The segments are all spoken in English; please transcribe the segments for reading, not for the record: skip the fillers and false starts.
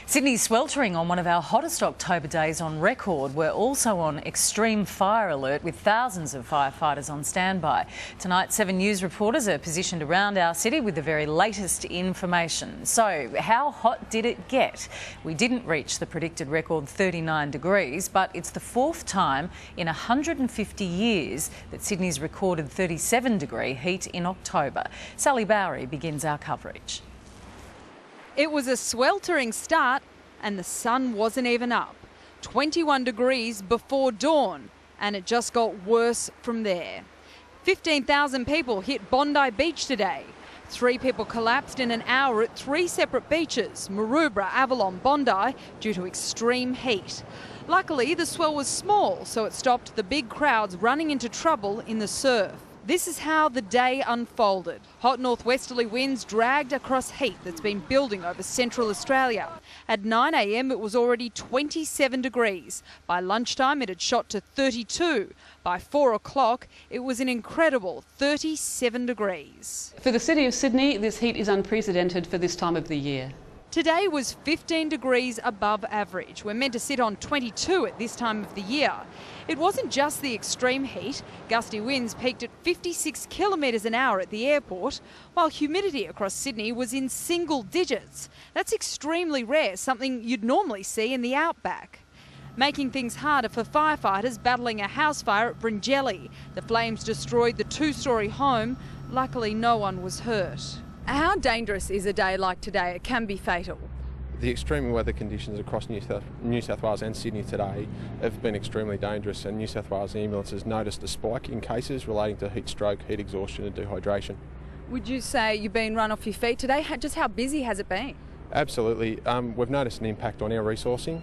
Sydney's sweltering on one of our hottest October days on record. We're also on extreme fire alert with thousands of firefighters on standby. Tonight, 7 News reporters are positioned around our city with the very latest information. So, how hot did it get? We didn't reach the predicted record 39 degrees, but it's the fourth time in 150 years that Sydney's recorded 37-degree heat in October. Sally Bowery begins our coverage. It was a sweltering start and the sun wasn't even up. 21 degrees before dawn, and it just got worse from there. 15,000 people hit Bondi Beach today. 3 people collapsed in an hour at 3 separate beaches, Maroubra, Avalon, Bondi, due to extreme heat. Luckily, the swell was small, so it stopped the big crowds running into trouble in the surf. This is how the day unfolded. Hot northwesterly winds dragged across heat that's been building over central Australia. At 9 a.m, it was already 27 degrees. By lunchtime, it had shot to 32. By 4 o'clock, it was an incredible 37 degrees. For the City of Sydney, this heat is unprecedented for this time of the year. Today was 15 degrees above average. We're meant to sit on 22 at this time of the year. It wasn't just the extreme heat. Gusty winds peaked at 56 kilometres an hour at the airport, while humidity across Sydney was in single digits. That's extremely rare, something you'd normally see in the outback. Making things harder for firefighters battling a house fire at Bringelly. The flames destroyed the 2-storey home. Luckily, no one was hurt. How dangerous is a day like today? It can be fatal. The extreme weather conditions across New South Wales and Sydney today have been extremely dangerous, and New South Wales Ambulance has noticed a spike in cases relating to heat stroke, heat exhaustion and dehydration. Would you say you've been run off your feet today? Just how busy has it been? Absolutely. We've noticed an impact on our resourcing,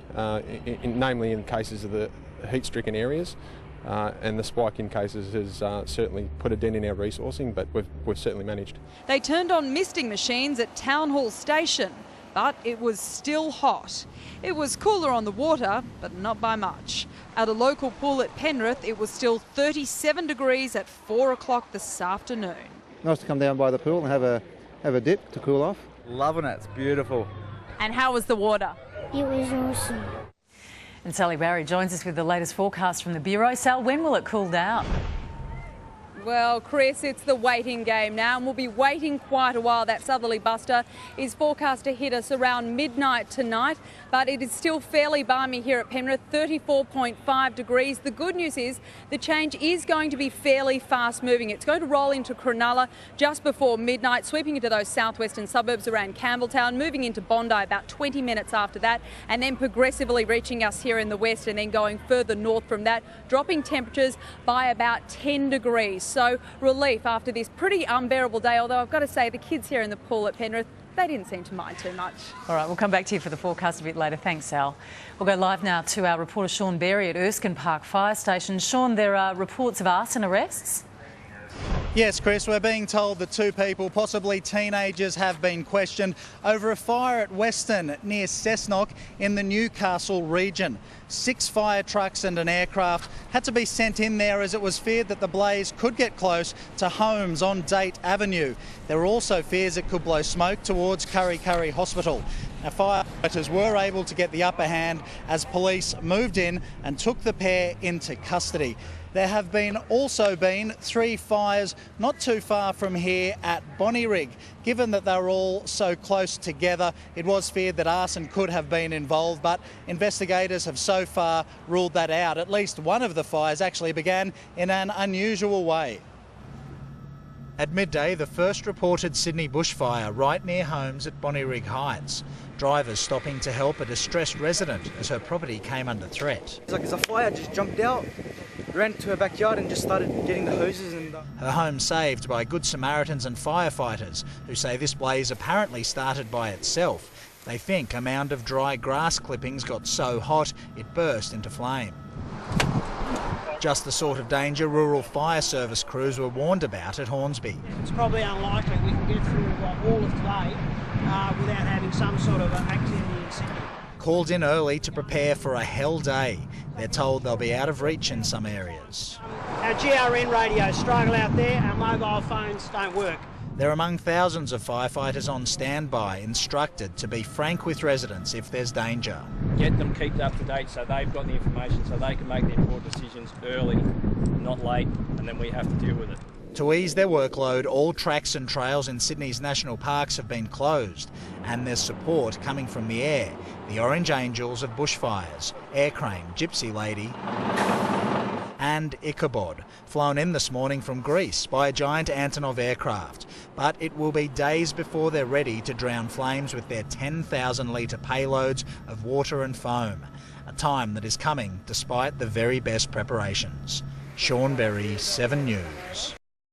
namely in cases of the heat-stricken areas. And the spike in cases has certainly put a dent in our resourcing, but we've certainly managed. They turned on misting machines at Town Hall Station, but it was still hot. It was cooler on the water, but not by much. At a local pool at Penrith, it was still 37 degrees at 4 o'clock this afternoon. Nice to come down by the pool and have a dip to cool off. Loving it, it's beautiful. And how was the water? It was awesome. And Sally Barry joins us with the latest forecast from the Bureau. Sal, when will it cool down? Well, Chris, it's the waiting game now, and we'll be waiting quite a while. That southerly buster is forecast to hit us around midnight tonight, but it is still fairly balmy here at Penrith, 34.5 degrees. The good news is the change is going to be fairly fast moving. It's going to roll into Cronulla just before midnight, sweeping into those southwestern suburbs around Campbelltown, moving into Bondi about 20 minutes after that, and then progressively reaching us here in the west and then going further north from that, dropping temperatures by about 10 degrees. So relief after this pretty unbearable day, although I've got to say the kids here in the pool at Penrith, they didn't seem to mind too much. All right, we'll come back to you for the forecast a bit later. Thanks, Sal. We'll go live now to our reporter Sean Berry at Erskine Park Fire Station. Sean, there are reports of arson arrests. Yes, Chris, we're being told that 2 people, possibly teenagers, have been questioned over a fire at Weston near Cessnock in the Newcastle region. 6 fire trucks and an aircraft had to be sent in there as it was feared that the blaze could get close to homes on Date Avenue. There were also fears it could blow smoke towards Kurri Kurri Hospital. Now, firefighters were able to get the upper hand as police moved in and took the pair into custody. There have also been 3 fires not too far from here at Bonnyrigg. Given that they were all so close together, it was feared that arson could have been involved, but investigators have so far ruled that out. At least one of the fires actually began in an unusual way. At midday, the first reported Sydney bushfire right near homes at Bonnyrigg Heights. Drivers stopping to help a distressed resident as her property came under threat. It's like there's a fire, I just jumped out, ran to her backyard and just started getting the hoses. Her home saved by Good Samaritans and firefighters who say this blaze apparently started by itself. They think a mound of dry grass clippings got so hot it burst into flame. Just the sort of danger rural fire service crews were warned about at Hornsby. It's probably unlikely we can get through all of today without having some sort of activity in Sydney. Called in early to prepare for a hell day. They're told they'll be out of reach in some areas. Our GRN radios struggle out there, our mobile phones don't work. They're among thousands of firefighters on standby, instructed to be frank with residents if there's danger. Get them kept up to date so they've got the information so they can make the important decisions early, not late, and then we have to deal with it. To ease their workload, all tracks and trails in Sydney's national parks have been closed, and there's support coming from the air. The Orange Angels of bushfires, Air Crane, Gypsy Lady and Ichabod, flown in this morning from Greece by a giant Antonov aircraft. But it will be days before they're ready to drown flames with their 10,000-litre payloads of water and foam, a time that is coming despite the very best preparations. Sean Berry, 7 News.